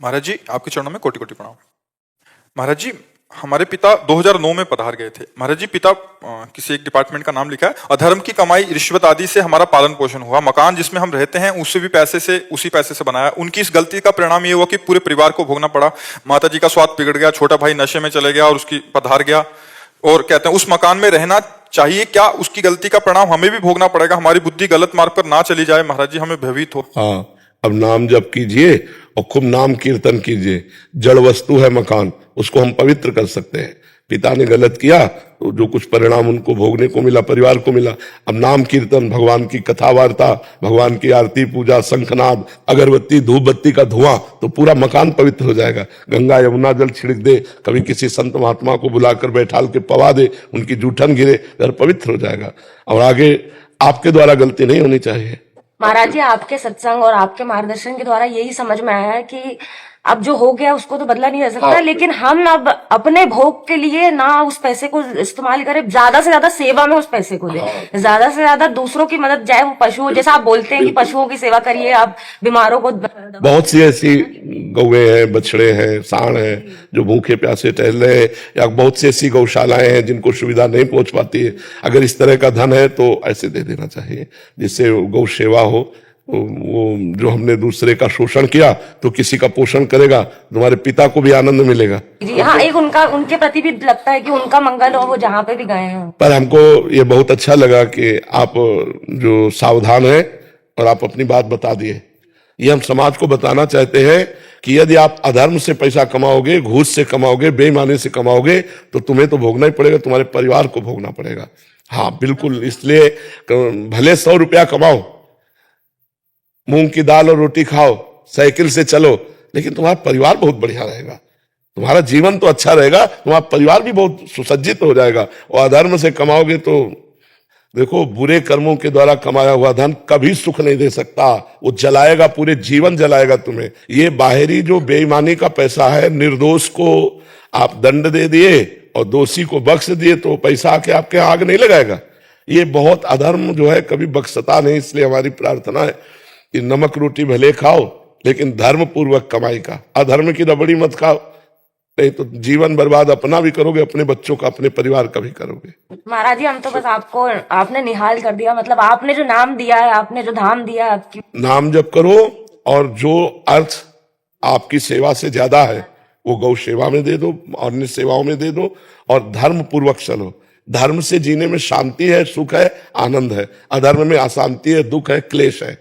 महाराज जी, आपके चरणों में कोटि कोटि प्रणाम। महाराज जी, हमारे पिता 2009 में पधार गए थे। महाराज जी, पिता किसी एक डिपार्टमेंट का नाम लिखा है। अधर्म की कमाई, रिश्वत आदि से हमारा पालन पोषण हुआ। मकान जिसमें हम रहते हैं उसी पैसे से बनाया। उनकी इस गलती का परिणाम ये हुआ कि पूरे परिवार को भोगना पड़ा। माता जी का स्वास्थ्य बिगड़ गया, छोटा भाई नशे में चले गया और उसकी पधार गया। और कहते हैं उस मकान में रहना चाहिए क्या, उसकी गलती का परिणाम हमें भी भोगना पड़ेगा। हमारी बुद्धि गलत मार्ग पर ना चली जाए। महाराज जी, हमें भयभीत हो। हाँ, अब नाम जप कीजिए और खूब नाम कीर्तन कीजिए। जड़ वस्तु है मकान, उसको हम पवित्र कर सकते हैं। पिता ने गलत किया तो जो कुछ परिणाम उनको भोगने को मिला, परिवार को मिला। अब नाम कीर्तन, भगवान की कथा वार्ता, भगवान की आरती पूजा, शंखनाद, अगरबत्ती, धूप बत्ती का धुआं, तो पूरा मकान पवित्र हो जाएगा। गंगा यमुना जल छिड़क दे, कभी किसी संत महात्मा को बुलाकर बैठाल के पवा दे, उनकी जूठन गिरे, घर पवित्र हो जाएगा। और आगे आपके द्वारा गलती नहीं होनी चाहिए। महाराज जी, आपके सत्संग और आपके मार्गदर्शन के द्वारा यही समझ में आया है कि अब जो हो गया उसको तो बदला नहीं जा सकता। हाँ। लेकिन हम अब अपने भोग के लिए ना उस पैसे को इस्तेमाल करें, ज्यादा से ज्यादा सेवा में उस पैसे को दें। ज्यादा से ज्यादा दूसरों की मदद, चाहे वो पशु, जैसा आप बोलते हैं कि पशुओं की सेवा करिए, आप बीमारों को। बहुत सी ऐसी गौएं हैं, बछड़े हैं, सांड हैं जो भूखे प्यासे टहल रहे हैं, या बहुत सी ऐसी गौशालाएं हैं जिनको सुविधा नहीं पहुंच पाती है। अगर इस तरह का धन है तो ऐसे दे देना चाहिए जिससे गौ सेवा हो। वो जो हमने दूसरे का शोषण किया तो किसी का पोषण करेगा, तुम्हारे पिता को भी आनंद मिलेगा। जी हाँ, एक उनके प्रति भी लगता है कि उनका मंगल हो, वो जहाँ पे भी गए हैं। पर हमको ये बहुत अच्छा लगा कि आप जो सावधान हैं और आप अपनी बात बता दिए। ये हम समाज को बताना चाहते हैं कि यदि आप अधर्म से पैसा कमाओगे, घूस से कमाओगे, बेईमानी से कमाओगे तो तुम्हें तो भोगना ही पड़ेगा, तुम्हारे परिवार को भोगना पड़ेगा। हाँ बिल्कुल, इसलिए भले 100 रुपया कमाओ, मूंग की दाल और रोटी खाओ, साइकिल से चलो, लेकिन तुम्हारा परिवार बहुत बढ़िया रहेगा, तुम्हारा जीवन तो अच्छा रहेगा, तुम्हारा परिवार भी बहुत सुसज्जित हो जाएगा। और अधर्म से कमाओगे तो देखो, बुरे कर्मों के द्वारा कमाया हुआ धन कभी सुख नहीं दे सकता, वो जलाएगा, पूरे जीवन जलाएगा तुम्हें। ये बाहरी जो बेईमानी का पैसा है, निर्दोष को आप दंड दे दिए और दोषी को बख्श दिए तो पैसा आके आपके आग नहीं लगाएगा। ये बहुत अधर्म जो है कभी बख्शता नहीं। इसलिए हमारी प्रार्थना है कि नमक रोटी भले खाओ लेकिन धर्म पूर्वक कमाई का, अधर्म की रबड़ी मत खाओ, नहीं तो जीवन बर्बाद अपना भी करोगे, अपने बच्चों का, अपने परिवार का भी करोगे। महाराज जी, हम तो बस आपने निहाल कर दिया। मतलब आपने जो नाम दिया है, आपने जो धाम दिया है, आपकी नाम जप करो और जो अर्थ आपकी सेवा से ज्यादा है वो गौ सेवा में दे दो, अन्य सेवाओं में दे दो, और धर्म पूर्वक चलो। धर्म से जीने में शांति है, सुख है, आनंद है। अधर्म में अशांति है, दुख है, क्लेश है।